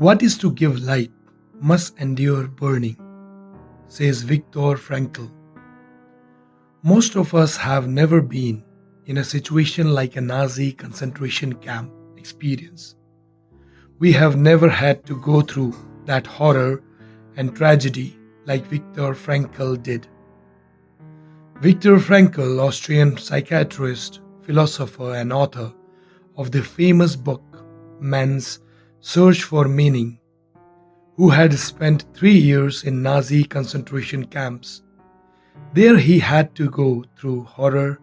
What is to give light must endure burning, says Viktor Frankl. Most of us have never been in a situation like a Nazi concentration camp experience. We have never had to go through that horror and tragedy like Viktor Frankl did. Viktor Frankl, Austrian psychiatrist, philosopher, and author of the famous book Man's Search for Meaning, who had spent 3 years in Nazi concentration camps. There he had to go through horror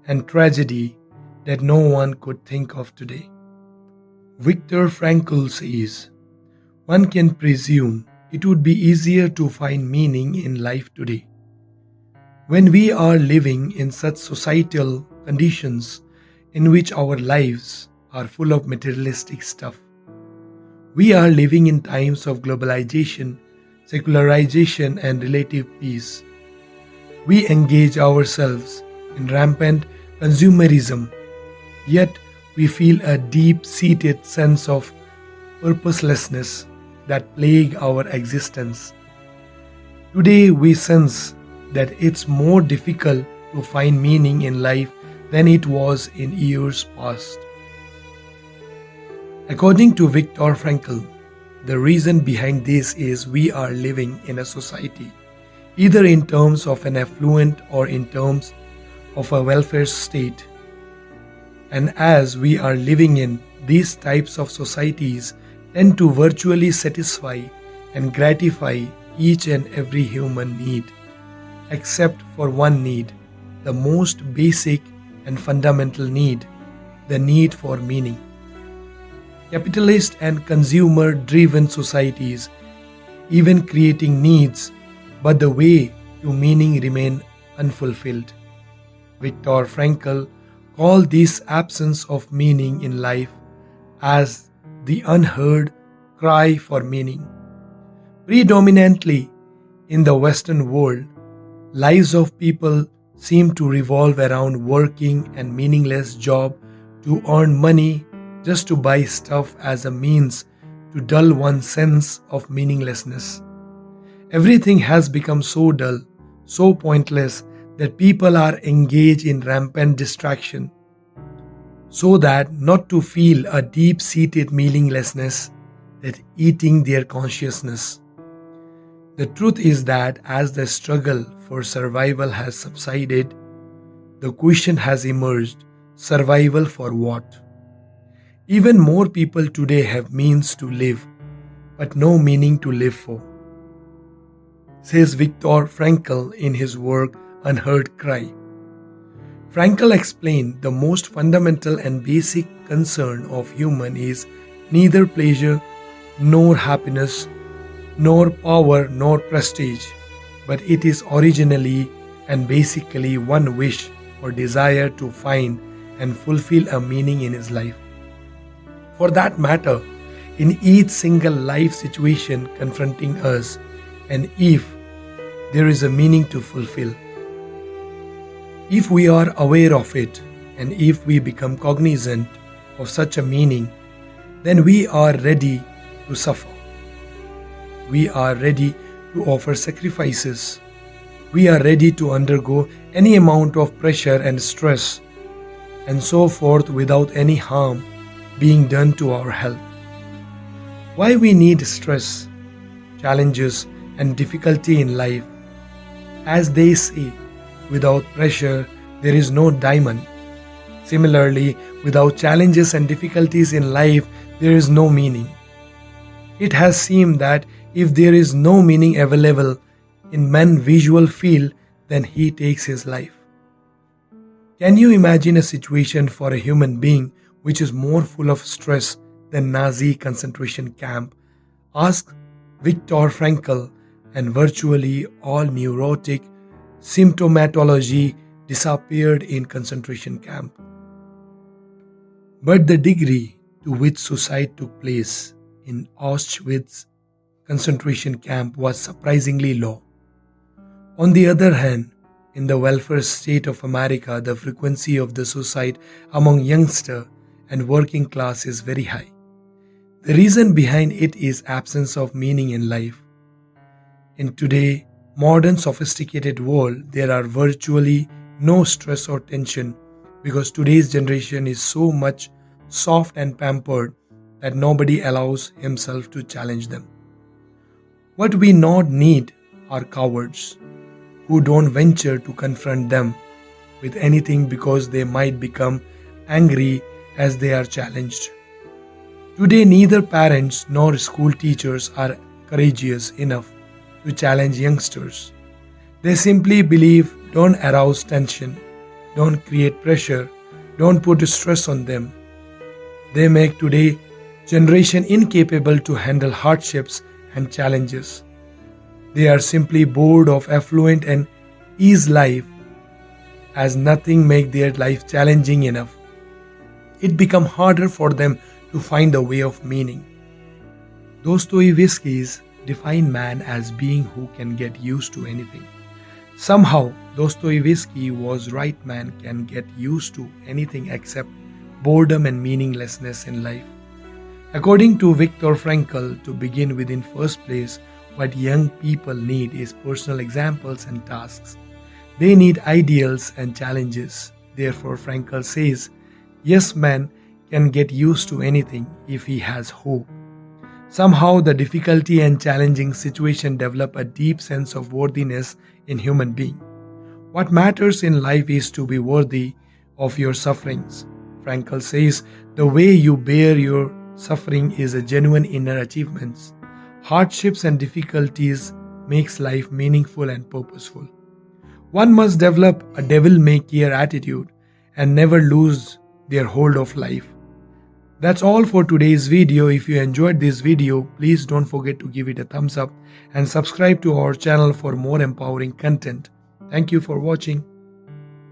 and tragedy that no one could think of today. Viktor Frankl says, one can presume it would be easier to find meaning in life today. When we are living in such societal conditions in which our lives are full of materialistic stuff. We are living in times of globalization, secularization, and relative peace. We engage ourselves in rampant consumerism, yet we feel a deep-seated sense of purposelessness that plague our existence. Today we sense that it's more difficult to find meaning in life than it was in years past. According to Viktor Frankl, the reason behind this is we are living in a society, either in terms of an affluent or in terms of a welfare state. And as we are living in these types of societies tend to virtually satisfy and gratify each and every human need, except for one need, the most basic and fundamental need, the need for meaning. Capitalist and consumer-driven societies even creating needs, but the way to meaning remain unfulfilled. Viktor Frankl called this absence of meaning in life as the unheard cry for meaning. Predominantly in the Western world, lives of people seem to revolve around working and meaningless job to earn money just to buy stuff as a means to dull one's sense of meaninglessness. Everything has become so dull, so pointless that people are engaged in rampant distraction, so that not to feel a deep-seated meaninglessness that eating their consciousness. The truth is that as the struggle for survival has subsided, the question has emerged, survival for what? Even more people today have means to live, but no meaning to live for, says Viktor Frankl in his work Unheard Cry. Frankl explained the most fundamental and basic concern of human is neither pleasure nor happiness, nor power nor prestige, but it is originally and basically one wish or desire to find and fulfill a meaning in his life. For that matter, in each single life situation confronting us, and if there is a meaning to fulfill. If we are aware of it, and if we become cognizant of such a meaning, then we are ready to suffer. We are ready to offer sacrifices. We are ready to undergo any amount of pressure and stress, and so forth without any harm being done to our health. Why we need stress, challenges, and difficulty in life? As they say, without pressure, there is no diamond. Similarly, without challenges and difficulties in life, there is no meaning. It has seemed that if there is no meaning available in man's visual field, then he takes his life. Can you imagine a situation for a human being which is more full of stress than Nazi concentration camp? Ask Viktor Frankl, and virtually all neurotic symptomatology disappeared in concentration camp. But the degree to which suicide took place in Auschwitz concentration camp was surprisingly low. On the other hand, in the welfare state of America, the frequency of the suicide among youngsters and working class is very high. The reason behind it is absence of meaning in life. In today's modern sophisticated world, there are virtually no stress or tension because today's generation is so much soft and pampered that nobody allows himself to challenge them. What we not need are cowards who don't venture to confront them with anything because they might become angry as they are challenged. Today, neither parents nor school teachers are courageous enough to challenge youngsters. They simply believe don't arouse tension, don't create pressure, don't put stress on them. They make today generation incapable to handle hardships and challenges. They are simply bored of affluent and ease life as nothing make their life challenging enough. It become harder for them to find a way of meaning. Dostoevsky's define man as being who can get used to anything. Somehow, Dostoevsky was right, man can get used to anything except boredom and meaninglessness in life. According to Viktor Frankl, to begin with in first place, what young people need is personal examples and tasks. They need ideals and challenges. Therefore, Frankl says, yes, man can get used to anything if he has hope. Somehow, the difficulty and challenging situation develop a deep sense of worthiness in human being. What matters in life is to be worthy of your sufferings. Frankl says, the way you bear your suffering is a genuine inner achievement. Hardships and difficulties makes life meaningful and purposeful. One must develop a devil-may-care attitude and never lose their hold of life. That's all for today's video. If you enjoyed this video, please don't forget to give it a thumbs up and subscribe to our channel for more empowering content. Thank you for watching.